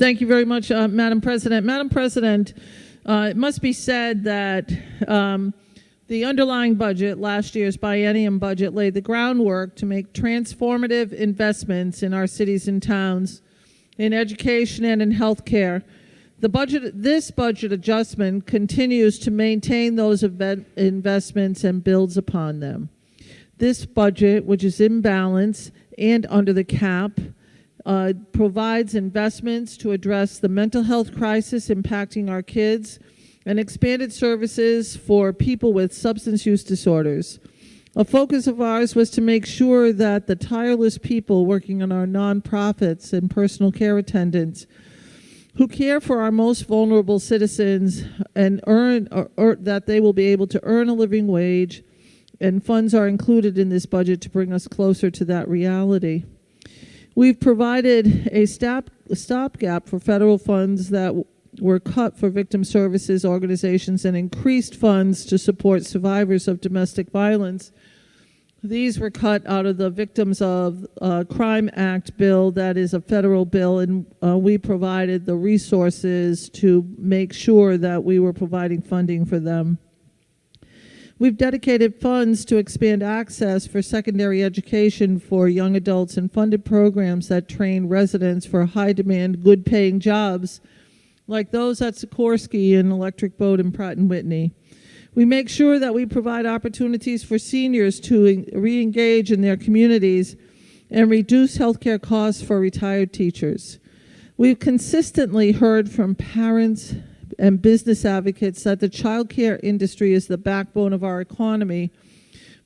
Thank you very much, Madam President. Madam President, it must be said that the underlying budget, last year's biennium budget, laid the groundwork to make transformative investments in our cities and towns, in education and in healthcare. This budget adjustment continues to maintain those investments and builds upon them. This budget, which is in balance and under the cap, provides investments to address the mental health crisis impacting our kids and expanded services for people with substance use disorders. A focus of ours was to make sure that the tireless people working on our nonprofits and personal care attendants who care for our most vulnerable citizens and that they will be able to earn a living wage, and funds are included in this budget to bring us closer to that reality. We've provided a stopgap for federal funds that were cut for victim services organizations and increased funds to support survivors of domestic violence. These were cut out of the Victims of Crime Act bill that is a federal bill, and we provided the resources to make sure that we were providing funding for them. We've dedicated funds to expand access for secondary education for young adults and funded programs that train residents for high-demand, good-paying jobs like those at Sikorsky and Electric Boat and Pratt & Whitney. We make sure that we provide opportunities for seniors to re-engage in their communities and reduce healthcare costs for retired teachers. We've consistently heard from parents and business advocates that the child care industry is the backbone of our economy,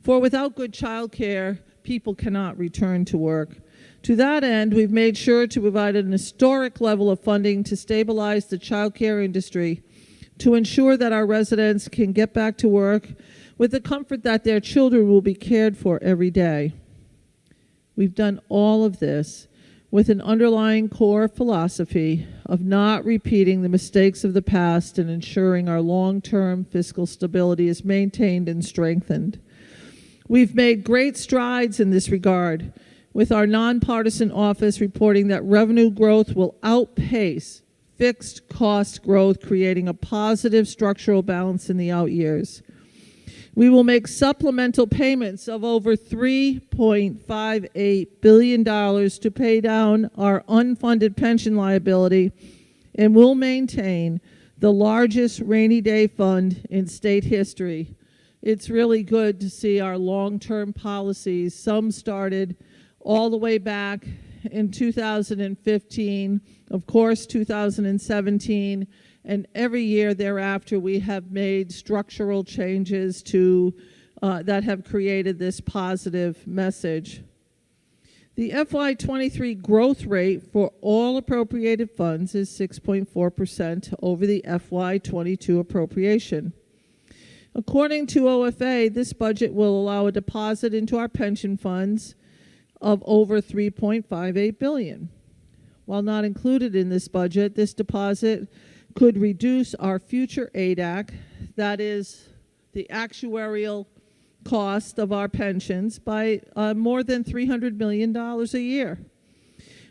for without good child care, people cannot return to work. To that end, we've made sure to provide an historic level of funding to stabilize the child care industry, to ensure that our residents can get back to work with the comfort that their children will be cared for every day. We've done all of this with an underlying core philosophy of not repeating the mistakes of the past and ensuring our long-term fiscal stability is maintained and strengthened. We've made great strides in this regard, with our nonpartisan office reporting that revenue growth will outpace fixed cost growth, creating a positive structural balance in the out years. We will make supplemental payments of over $3.58 billion to pay down our unfunded pension liability, and will maintain the largest rainy day fund in state history. It's really good to see our long-term policies. Some started all the way back in 2015, of course 2017, and every year thereafter we have made structural changes to that have created this positive message. The FY23 growth rate for all appropriated funds is 6.4% over the FY22 appropriation. According to OFA, this budget will allow a deposit into our pension funds of over $3.58 billion. While not included in this budget, this deposit could reduce our future ADAC, that is the actuarial cost of our pensions, by more than $300 million a year.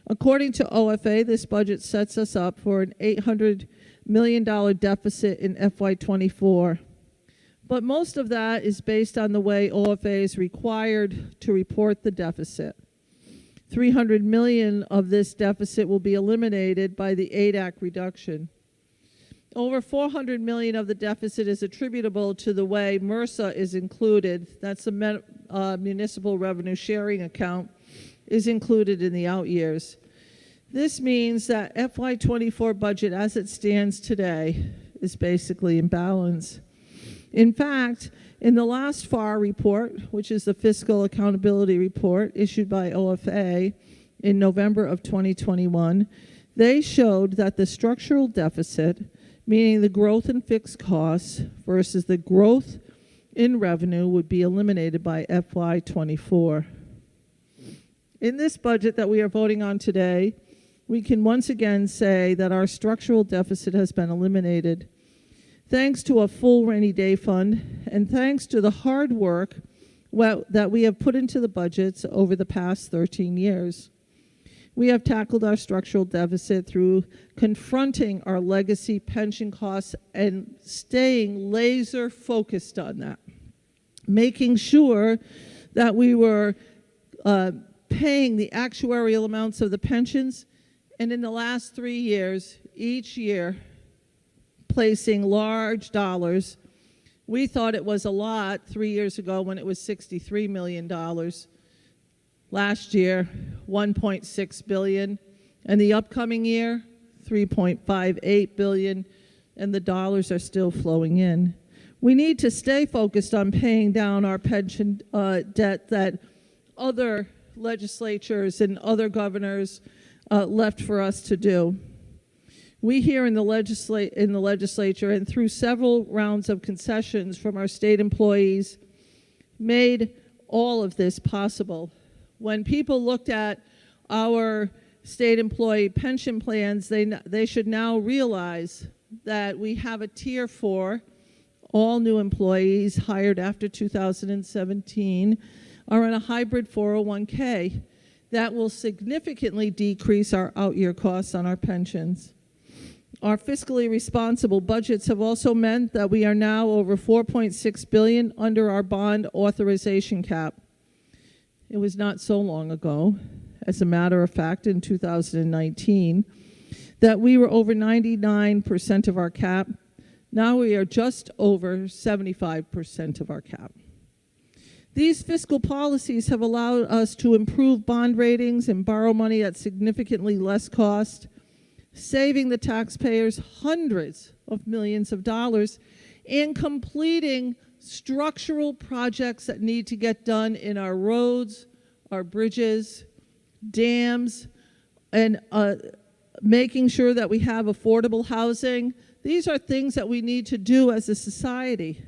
According to OFA, this budget sets us up for an $800 million deficit in FY24. But most of that is based on the way OFA is required to report the deficit. $300 million of this deficit will be eliminated by the ADAC reduction. Over $400 million of the deficit is attributable to the way MRSA is included. That's the Municipal Revenue Sharing Account is included in the out years. This means that FY24 budget as it stands today is basically in balance. In fact, in the last FAR report, which is the Fiscal Accountability Report issued by OFA in November of 2021, they showed that the structural deficit, meaning the growth in fixed costs versus the growth in revenue, would be eliminated by FY24. In this budget that we are voting on today, we can once again say that our structural deficit has been eliminated, thanks to a full rainy day fund and thanks to the hard work that we have put into the budgets over the past 13 years. We have tackled our structural deficit through confronting our legacy pension costs and staying laser focused on that, making sure that we were paying the actuarial amounts of the pensions, and in the last 3 years, each year, placing large dollars. We thought it was a lot 3 years ago when it was $63 million. Last year, $1.6 billion. And the upcoming year, $3.58 billion. And the dollars are still flowing in. We need to stay focused on paying down our pension debt that other legislatures and other governors left for us to do. We here in the legislature and through several rounds of concessions from our state employees made all of this possible. When people looked at our state employee pension plans, they should now realize that we have a tier 4. All new employees hired after 2017 are in a hybrid 401k that will significantly decrease our out-year costs on our pensions. Our fiscally responsible budgets have also meant that we are now over $4.6 billion under our bond authorization cap. It was not so long ago, as a matter of fact, in 2019, that we were over 99% of our cap. Now we are just over 75% of our cap. These fiscal policies have allowed us to improve bond ratings and borrow money at significantly less cost, saving the taxpayers hundreds of millions of dollars and completing structural projects that need to get done in our roads, our bridges, dams, and making sure that we have affordable housing. These are things that we need to do as a society.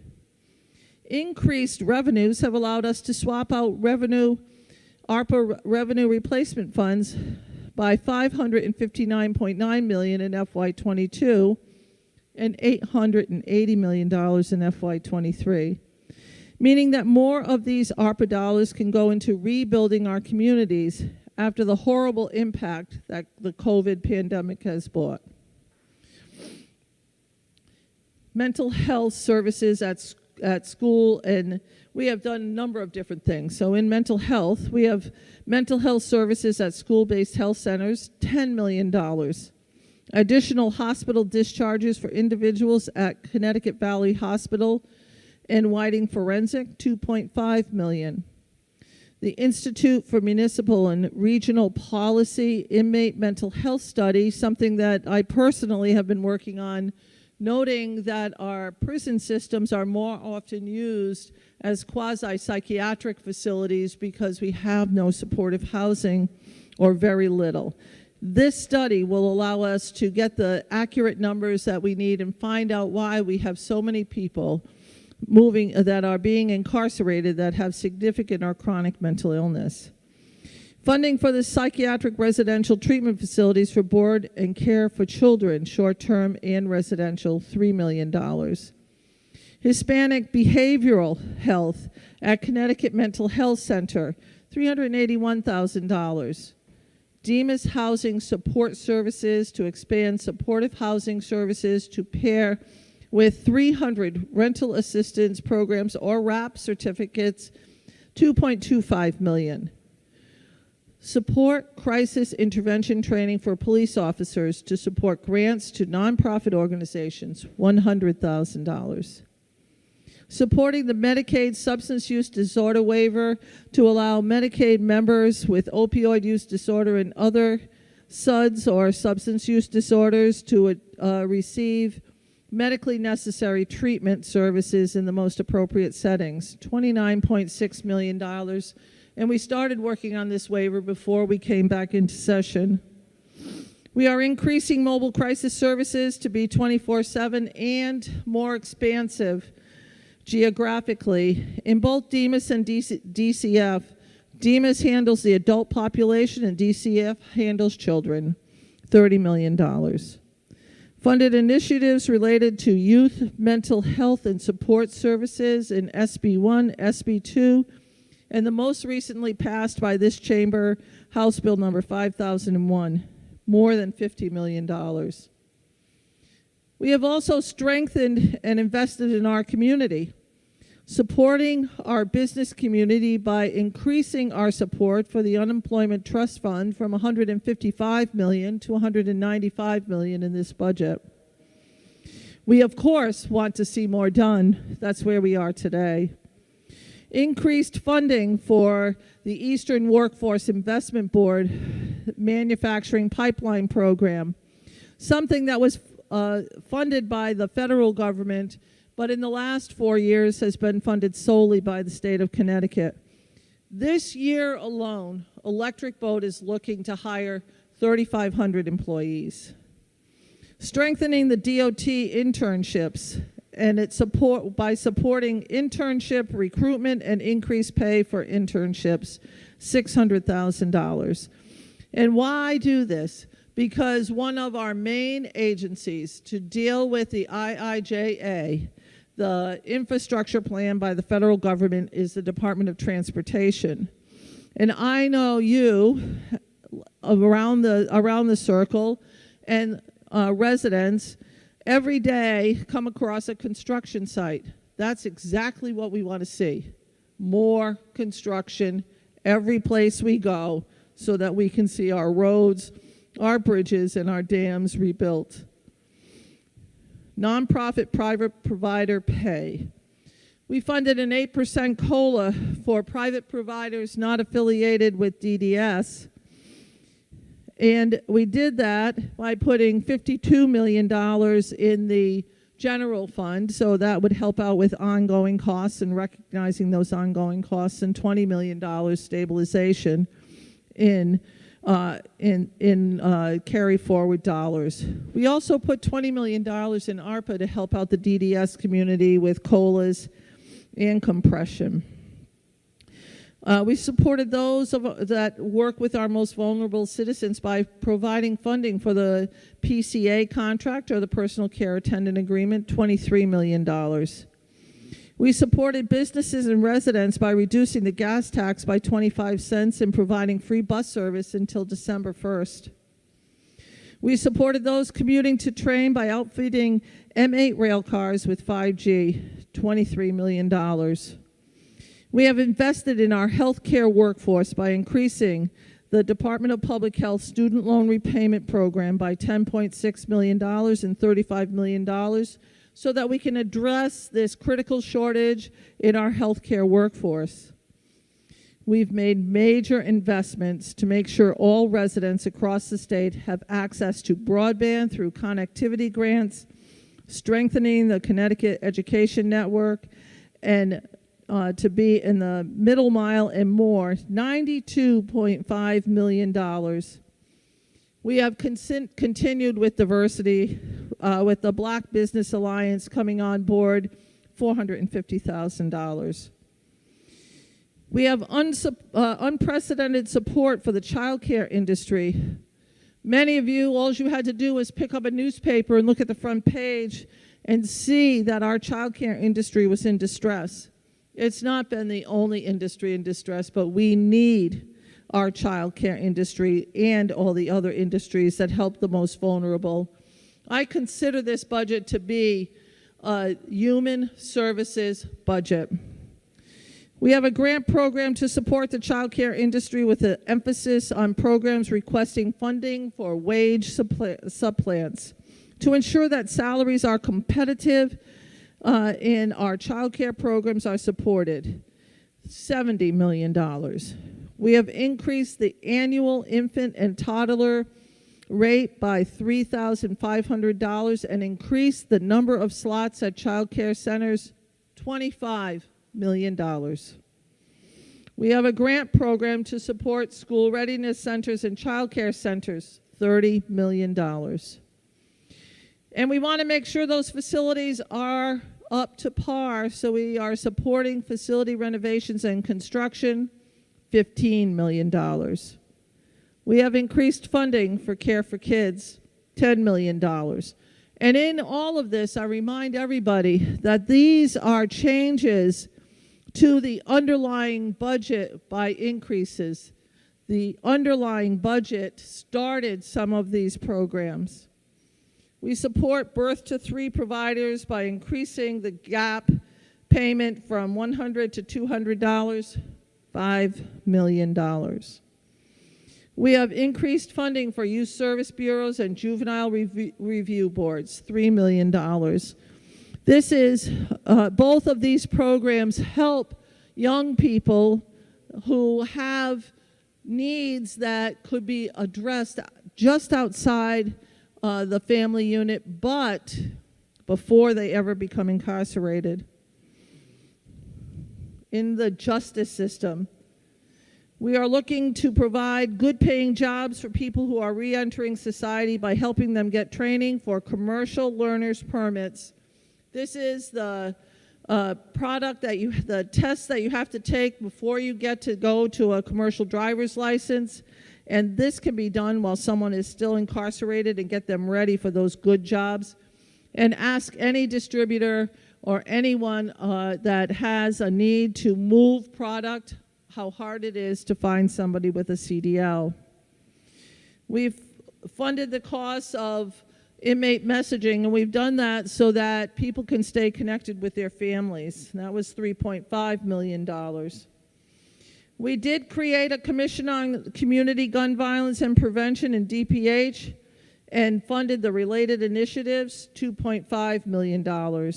Increased revenues have allowed us to swap out ARPA revenue replacement funds by $559.9 million in FY22 and $880 million in FY23, meaning that more of these ARPA dollars can go into rebuilding our communities after the horrible impact that the COVID pandemic has brought. Mental health services at school, and we have done a number of different things. So in mental health, we have mental health services at school-based health centers, $10 million. Additional hospital discharges for individuals at Connecticut Valley Hospital and Whiting Forensic, $2.5 million. The Institute for Municipal and Regional Policy Inmate Mental Health Study, something that I personally have been working on, noting that our prison systems are more often used as quasi-psychiatric facilities because we have no supportive housing or very little. This study will allow us to get the accurate numbers that we need and find out why we have so many people that are being incarcerated that have significant or chronic mental illness. Funding for the psychiatric residential treatment facilities for board and care for children, short-term and residential, $3 million. Hispanic behavioral health at Connecticut Mental Health Center, $381,000. Demas Housing Support Services to expand supportive housing services to pair with 300 rental assistance programs or RAP certificates, $2.25 million. Support crisis intervention training for police officers to support grants to nonprofit organizations, $100,000. Supporting the Medicaid substance use disorder waiver to allow Medicaid members with opioid use disorder and other SUDs or substance use disorders to receive medically necessary treatment services in the most appropriate settings, $29.6 million. And we started working on this waiver before we came back into session. We are increasing mobile crisis services to be 24/7 and more expansive geographically. In both Demas and DCF, Demas handles the adult population and DCF handles children, $30 million. Funded initiatives related to youth mental health and support services in SB1, SB2, and the most recently passed by this chamber, House Bill number 5001, more than $50 million. We have also strengthened and invested in our community, supporting our business community by increasing our support for the Unemployment Trust Fund from $155 million to $195 million in this budget. We, of course, want to see more done. That's where we are today. Increased funding for the Eastern Workforce Investment Board Manufacturing Pipeline Program, something that was funded by the federal government, but in the last 4 years has been funded solely by the state of Connecticut. This year alone, Electric Boat is looking to hire 3,500 employees. Strengthening the DOT internships and by supporting internship recruitment and increased pay for internships, $600,000. And why do this? Because one of our main agencies to deal with the IIJA, the infrastructure plan by the federal government, is the Department of Transportation. And I know you around the circle and residents every day come across a construction site. That's exactly what we want to see. More construction every place we go so that we can see our roads, our bridges, and our dams rebuilt. Nonprofit private provider pay. We funded an 8% COLA for private providers not affiliated with DDS. And we did that by putting $52 million in the general fund, so that would help out with ongoing costs and recognizing those ongoing costs, and $20 million stabilization in carry forward dollars. We also put $20 million in ARPA to help out the DDS community with COLAs and compression. We supported those that work with our most vulnerable citizens by providing funding for the PCA contract, or the Personal Care Attendant Agreement, $23 million. We supported businesses and residents by reducing the gas tax by 25 cents and providing free bus service until December 1st. We supported those commuting to train by outfitting M8 rail cars with 5G, $23 million. We have invested in our healthcare workforce by increasing the Department of Public Health student loan repayment program by $10.6 million and $35 million so that we can address this critical shortage in our healthcare workforce. We've made major investments to make sure all residents across the state have access to broadband through connectivity grants, strengthening the Connecticut Education Network, and to be in the middle mile and more, $92.5 million. We have continued with diversity, with the Black Business Alliance coming on board, $450,000. We have unprecedented support for the childcare industry. Many of you, all you had to do was pick up a newspaper and look at the front page and see that our childcare industry was in distress. It's not been the only industry in distress, but we need our child care industry and all the other industries that help the most vulnerable. I consider this budget to be a human services budget. We have a grant program to support the child care industry with an emphasis on programs requesting funding for wage supplants to ensure that salaries are competitive and our child care programs are supported, $70 million. We have increased the annual infant and toddler rate by $3,500 and increased the number of slots at child care centers, $25 million. We have a grant program to support school readiness centers and child care centers, $30 million. And we want to make sure those facilities are up to par, so we are supporting facility renovations and construction, $15 million. We have increased funding for Care for Kids, $10 million. And in all of this, I remind everybody that these are changes to the underlying budget by increases. The underlying budget started some of these programs. We support birth to 3 providers by increasing the gap payment from $100 to $200, $5 million. We have increased funding for youth service bureaus and juvenile review boards, $3 million. This is, both of these programs help young people who have needs that could be addressed just outside the family unit, but before they ever become incarcerated. In the justice system, we are looking to provide good paying jobs for people who are re-entering society by helping them get training for commercial learners permits. This is the the test that you have to take before you get to go to a commercial driver's license. And this can be done while someone is still incarcerated and get them ready for those good jobs. And ask any distributor or anyone that has a need to move product how hard it is to find somebody with a CDL. We've funded the costs of inmate messaging, and we've done that so that people can stay connected with their families. That was $3.5 million. We did create a commission on community gun violence and prevention in DPH and funded the related initiatives, $2.5 million.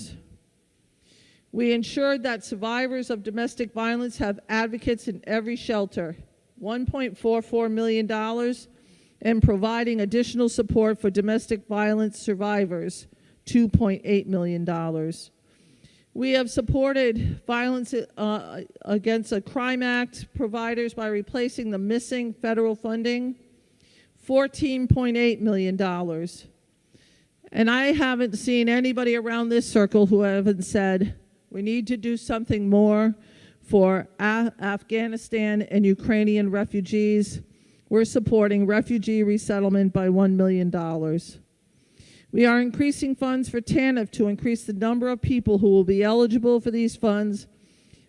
We ensured that survivors of domestic violence have advocates in every shelter, $1.44 million, and providing additional support for domestic violence survivors, $2.8 million. We have supported violence against a crime act providers by replacing the missing federal funding, $14.8 million. And I haven't seen anybody around this circle who haven't said, we need to do something more for Afghanistan and Ukrainian refugees. We're supporting refugee resettlement by $1 million. We are increasing funds for TANF to increase the number of people who will be eligible for these funds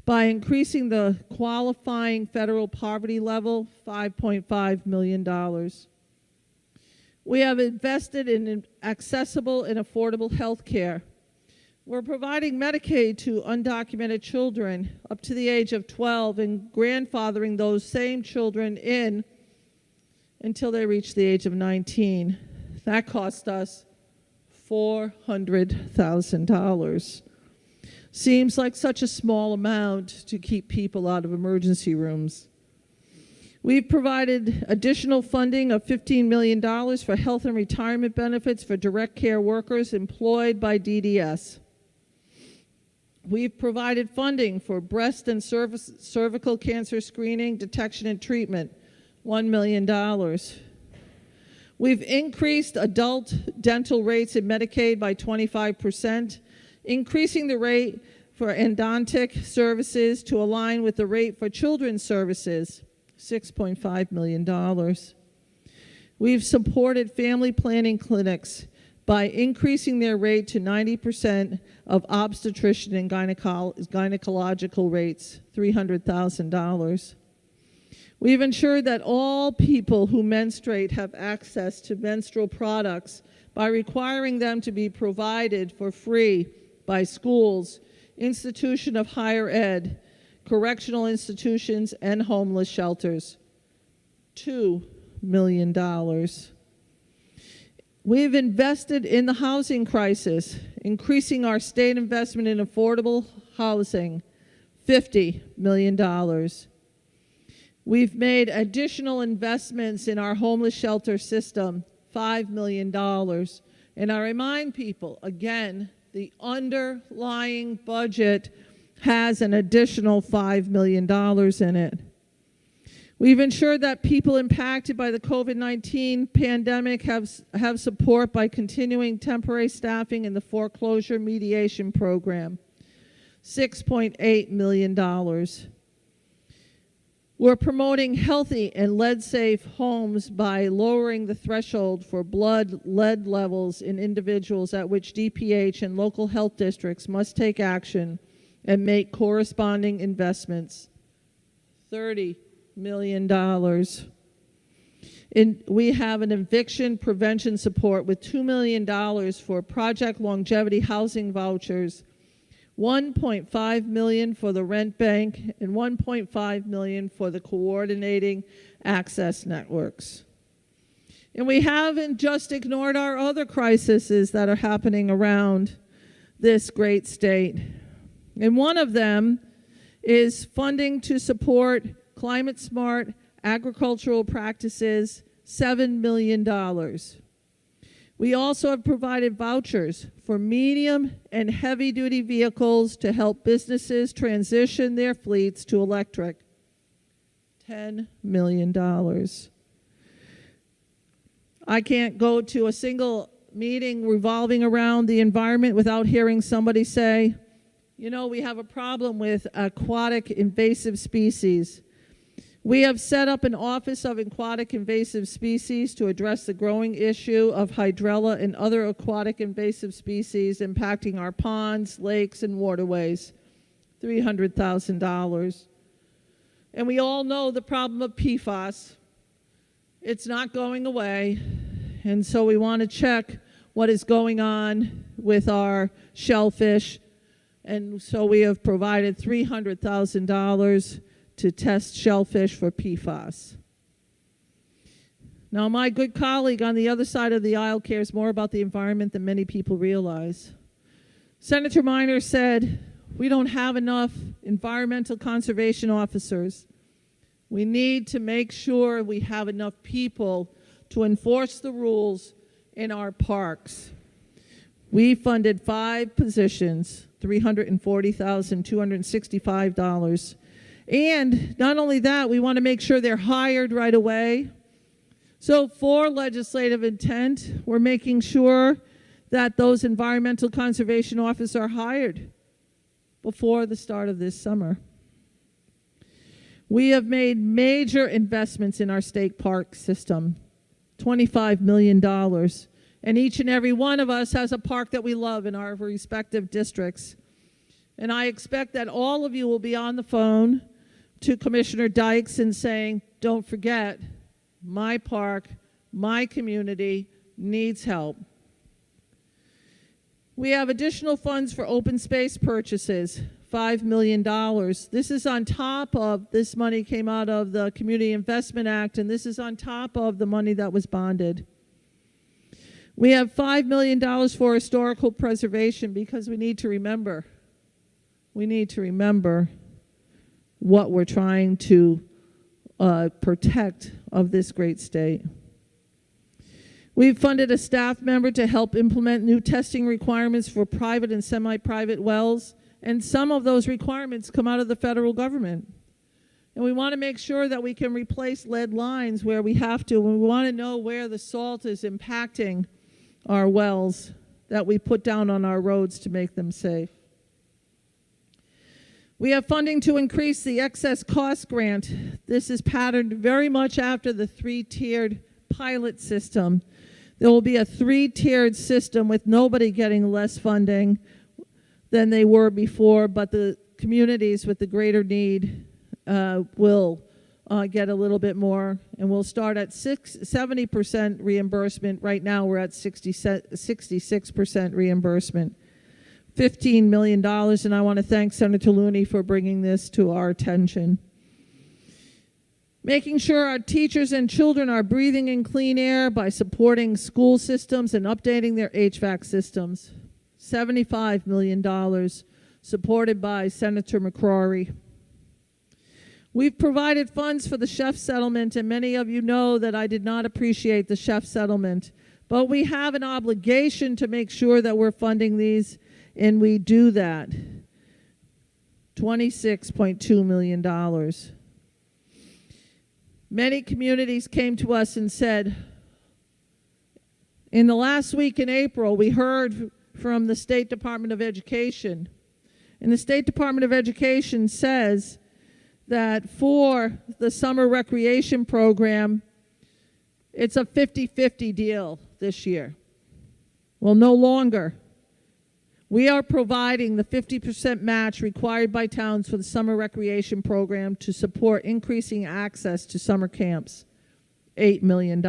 by increasing the qualifying federal poverty level, $5.5 million. We have invested in accessible and affordable health care. We're providing Medicaid to undocumented children up to the age of 12 and grandfathering those same children in until they reach the age of 19. That cost us $400,000. Seems like such a small amount to keep people out of emergency rooms. We've provided additional funding of $15 million for health and retirement benefits for direct care workers employed by DDS. We've provided funding for breast and cervical cancer screening, detection, and treatment, $1 million. We've increased adult dental rates in Medicaid by 25%, increasing the rate for endodontic services to align with the rate for children's services, $6.5 million. We've supported family planning clinics by increasing their rate to 90% of obstetrician and gynecological rates, $300,000. We've ensured that all people who menstruate have access to menstrual products by requiring them to be provided for free by schools, institution of higher ed, correctional institutions, and homeless shelters. $2 million. We've invested in the housing crisis, increasing our state investment in affordable housing, $50 million. We've made additional investments in our homeless shelter system, $5 million. And I remind people, again, the underlying budget has an additional $5 million in it. We've ensured that people impacted by the COVID-19 pandemic have support by continuing temporary staffing in the foreclosure mediation program, $6.8 million. We're promoting healthy and lead-safe homes by lowering the threshold for lead levels in individuals at which DPH and local health districts must take action and make corresponding investments. $30 million. We have an eviction prevention support with $2 million for Project Longevity housing vouchers, $1.5 million for the rent bank, and $1.5 million for the coordinating access networks. And we haven't just ignored our other crises that are happening around this great state. And one of them is funding to support climate-smart agricultural practices, $7 million. We also have provided vouchers for medium and heavy-duty vehicles to help businesses transition their fleets to electric, $10 million. I can't go to a single meeting revolving around the environment without hearing somebody say, you know, we have a problem with aquatic invasive species. We have set up an Office of Aquatic Invasive Species to address the growing issue of hydrilla and other aquatic invasive species impacting our ponds, lakes, and waterways, $300,000. And we all know the problem of PFAS. It's not going away, and so we want to check what is going on with our shellfish, and so we have provided $300,000 to test shellfish for PFAS. Now, my good colleague on the other side of the aisle cares more about the environment than many people realize. Senator Minor said, we don't have enough environmental conservation officers. We need to make sure we have enough people to enforce the rules in our parks. We funded 5 positions, $340,265. And not only that, we want to make sure they're hired right away. So for legislative intent, we're making sure that those environmental conservation officers are hired before the start of this summer. We have made major investments in our state park system, $25 million. And each and every one of us has a park that we love in our respective districts. And I expect that all of you will be on the phone to Commissioner Dykes and saying, don't forget, my park, my community needs help. We have additional funds for open space purchases, $5 million. This is on top of, this money came out of the Community Investment Act, and this is on top of the money that was bonded. We have $5 million for historical preservation because we need to remember. We need to remember what we're trying to protect of this great state. We've funded a staff member to help implement new testing requirements for private and semi-private wells, and some of those requirements come out of the federal government. And we want to make sure that we can replace lead lines where we have to, and we want to know where the salt is impacting our wells that we put down on our roads to make them safe. We have funding to increase the excess cost grant. This is patterned very much after the 3-tiered pilot system. There will be a 3-tiered system with nobody getting less funding than they were before, but the communities with the greater need will get a little bit more, and we'll start at 70% reimbursement. Right now we're at 66% reimbursement. $15 million, and I want to thank Senator Looney for bringing this to our attention. Making sure our teachers and children are breathing in clean air by supporting school systems and updating their HVAC systems. $75 million, supported by Senator McCrory. We've provided funds for the chef settlement, and many of you know that I did not appreciate the chef settlement, but we have an obligation to make sure that we're funding these, and we do that. $26.2 million. Many communities came to us and said, in the last week in April, we heard from the State Department of Education. And the State Department of Education says that for the summer recreation program, it's a 50-50 deal this year. Well, no longer. We are providing the 50% match required by towns for the summer recreation program to support increasing access to summer camps, $8 million.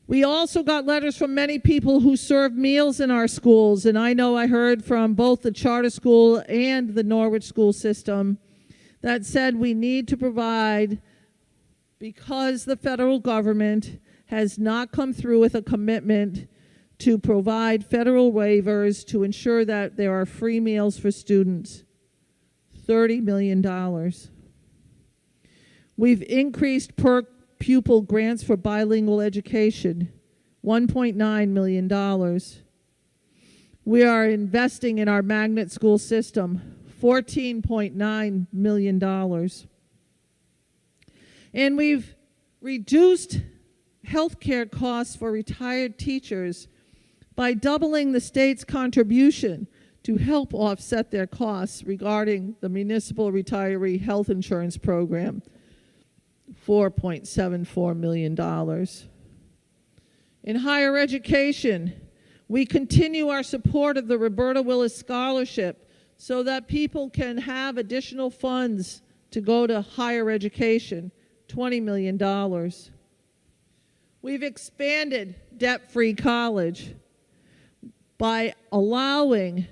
We also got letters from many people who serve meals in our schools, and I know I heard from both the charter school and the Norwich school system that said we need to provide, because the federal government has not come through with a commitment to provide federal waivers to ensure that there are free meals for students, $30 million. We've increased per pupil grants for bilingual education, $1.9 million. We are investing in our magnet school system, $14.9 million. And we've reduced healthcare costs for retired teachers by doubling the state's contribution to help offset their costs regarding the Municipal Retiree Health Insurance Program, $4.74 million. In higher education, we continue our support of the Roberta Willis Scholarship so that people can have additional funds to go to higher education, $20 million. We've expanded debt-free college by allowing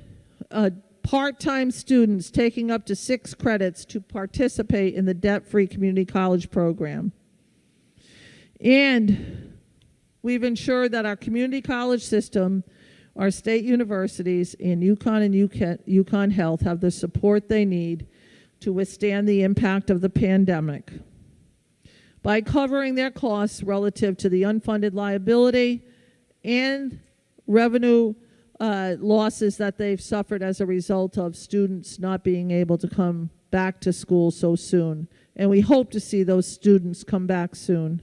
part-time students taking up to 6 credits to participate in the debt-free community college program. And we've ensured that our community college system, our state universities, and UConn and UConn Health have the support they need to withstand the impact of the pandemic by covering their costs relative to the unfunded liability and revenue losses that they've suffered as a result of students not being able to come back to school so soon. And we hope to see those students come back soon.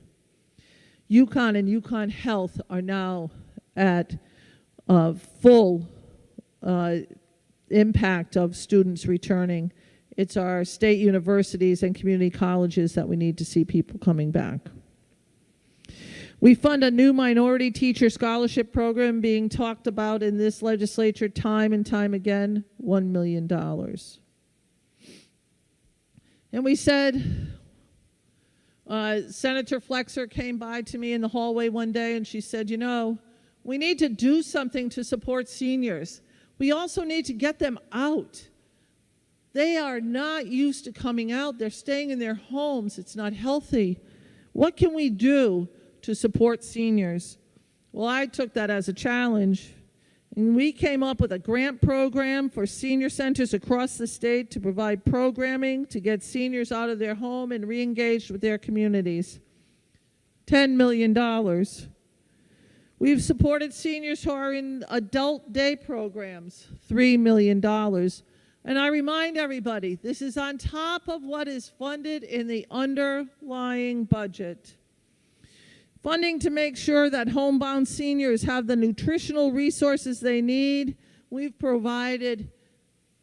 UConn and UConn Health are now at full impact of students returning. It's our state universities and community colleges that we need to see people coming back. We fund a new minority teacher scholarship program being talked about in this legislature time and time again, $1 million. And we said, Senator Flexer came by to me in the hallway one day and she said, you know, we need to do something to support seniors. We also need to get them out. They are not used to coming out. They're staying in their homes. It's not healthy. What can we do to support seniors? Well, I took that as a challenge, and we came up with a grant program for senior centers across the state to provide programming to get seniors out of their home and re-engaged with their communities. $10 million. We've supported seniors who are in adult day programs, $3 million. And I remind everybody, this is on top of what is funded in the underlying budget. Funding to make sure that homebound seniors have the nutritional resources they need. We've provided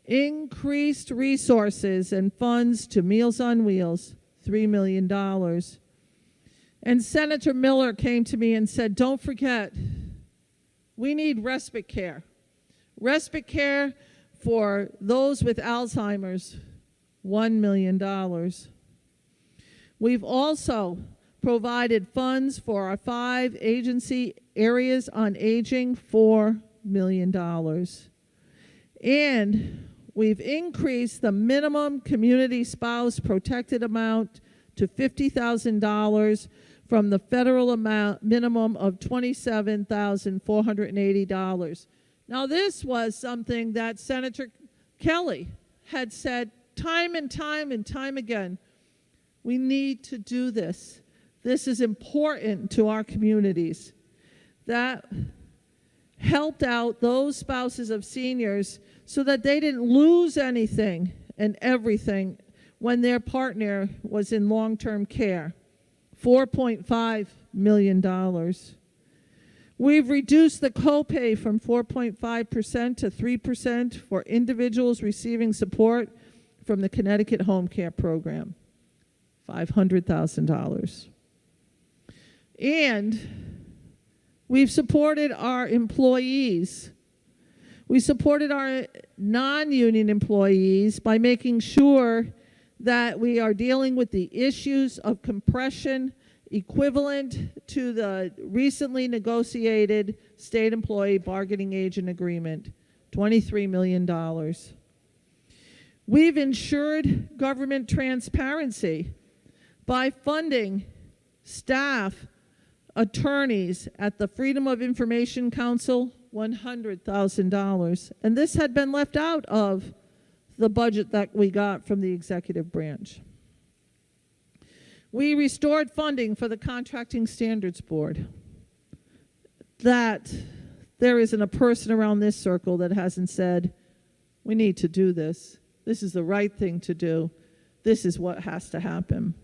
increased resources and funds to Meals on Wheels, $3 million. And Senator Miller came to me and said, don't forget, we need respite care. Respite care for those with Alzheimer's, $1 million. We've also provided funds for our 5 agency areas on aging, $4 million. And we've increased the minimum community spouse protected amount to $50,000 from the federal amount minimum of $27,480. Now, this was something that Senator Kelly had said time and time again. We need to do this. This is important to our communities. That helped out those spouses of seniors so that they didn't lose anything and everything when their partner was in long-term care. $4.5 million. We've reduced the copay from 4.5% to 3% for individuals receiving support from the Connecticut Home Care Program, $500,000. And we've supported our employees We supported our non-union employees by making sure that we are dealing with the issues of compression equivalent to the recently negotiated state employee bargaining agent agreement, $23 million. We've ensured government transparency by funding staff, attorneys at the Freedom of Information Council, $100,000. And this had been left out of the budget that we got from the executive branch. We restored funding for the Contracting Standards Board. That there isn't a person around this circle that hasn't said, we need to do this. This is the right thing to do. This is what has to happen.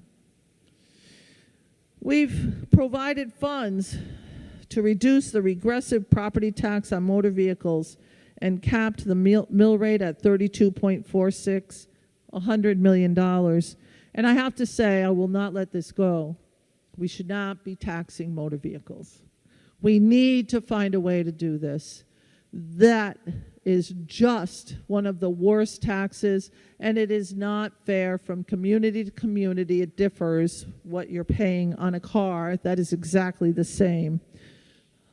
We've provided funds to reduce the regressive property tax on motor vehicles and capped the mill rate at 32.46, $100 million. And I have to say, I will not let this go. We should not be taxing motor vehicles. We need to find a way to do this. That is just one of the worst taxes, and it is not fair from community to community. It differs what you're paying on a car. That is exactly the same.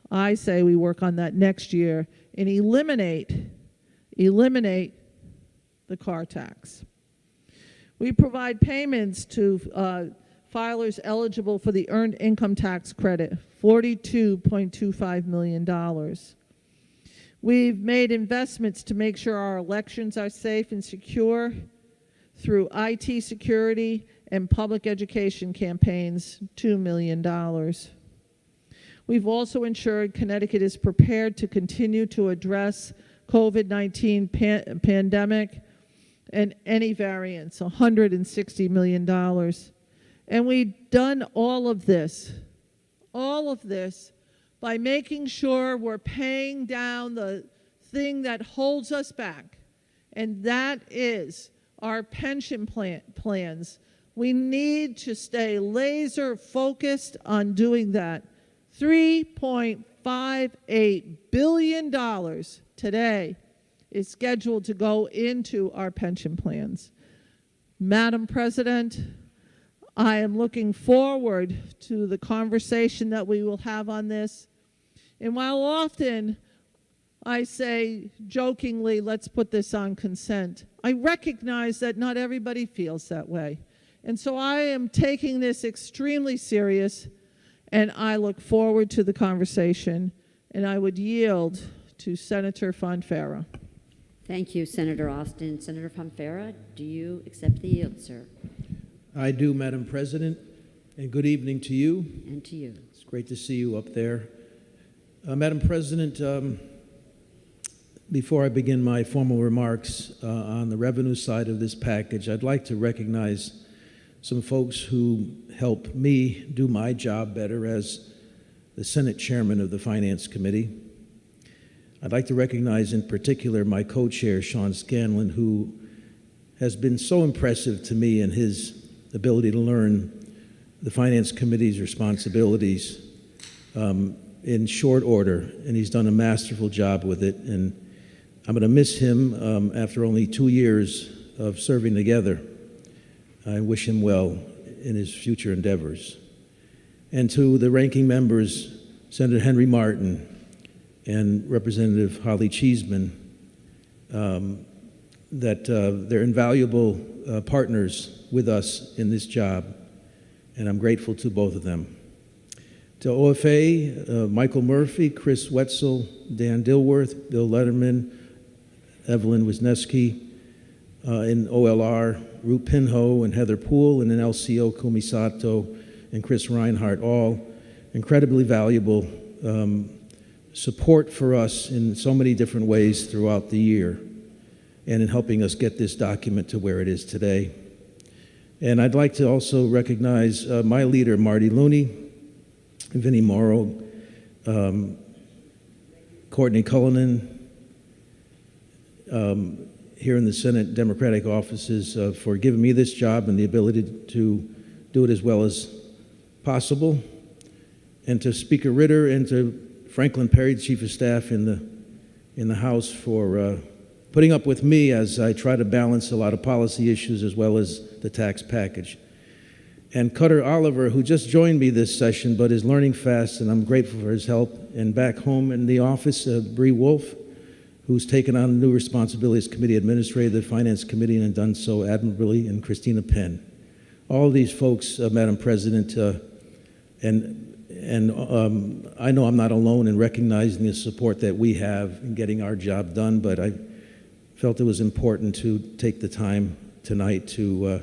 I say we work on that next year and eliminate the car tax. We provide payments to filers eligible for the Earned Income Tax Credit, $42.25 million. We've made investments to make sure our elections are safe and secure through IT security and public education campaigns, $2 million. We've also ensured Connecticut is prepared to continue to address COVID-19 pandemic and any variants, $160 million. And we've done all of this by making sure we're paying down the thing that holds us back, and that is our pension plans. We need to stay laser focused on doing that. $3.58 billion today is scheduled to go into our pension plans. Madam President, I am looking forward to the conversation that we will have on this. And while often I say jokingly, let's put this on consent, I recognize that not everybody feels that way. And so I am taking this extremely serious, and I look forward to the conversation, and I would yield to Senator Fonfara. Thank you, Senator Osten. Senator Fonfara, do you accept the yield, sir? I do, Madam President, and good evening to you. And to you. It's great to see you up there. Madam President, before I begin my formal remarks on the revenue side of this package, I'd like to recognize some folks who helped me do my job better as the Senate Chairman of the Finance Committee. I'd like to recognize in particular my co-chair, Sean Scanlon, who has been so impressive to me in his ability to learn the Finance Committee's responsibilities in short order, and he's done a masterful job with it. And I'm going to miss him after only 2 years of serving together. I wish him well in his future endeavors. And to the ranking members, Senator Henry Martin and Representative Holly Cheeseman, that they're invaluable partners with us in this job, and I'm grateful to both of them. To OFA, Michael Murphy, Chris Wetzel, Dan Dilworth, Bill Letterman, Evelyn Wisniewski, in OLR, Ruth Pinho and Heather Poole, and in LCO, Kumi Sato and Chris Reinhardt, all incredibly valuable support for us in so many different ways throughout the year and in helping us get this document to where it is today. And I'd like to also recognize my leader, Marty Looney, Vinnie Morrow, Courtney Cullinan, here in the Senate Democratic offices for giving me this job and the ability to do it as well as possible. And to Speaker Ritter and to Franklin Perry, Chief of Staff in the in the House for putting up with me as I try to balance a lot of policy issues as well as the tax package. And Cutter Oliver, who just joined me this session but is learning fast, and I'm grateful for his help. And back home in the office, Bree Wolf, who's taken on new responsibilities as committee administrator of the Finance Committee and done so admirably, and Christina Penn. All of these folks, Madam President, and I know I'm not alone in recognizing the support that we have in getting our job done, but I felt it was important to take the time tonight to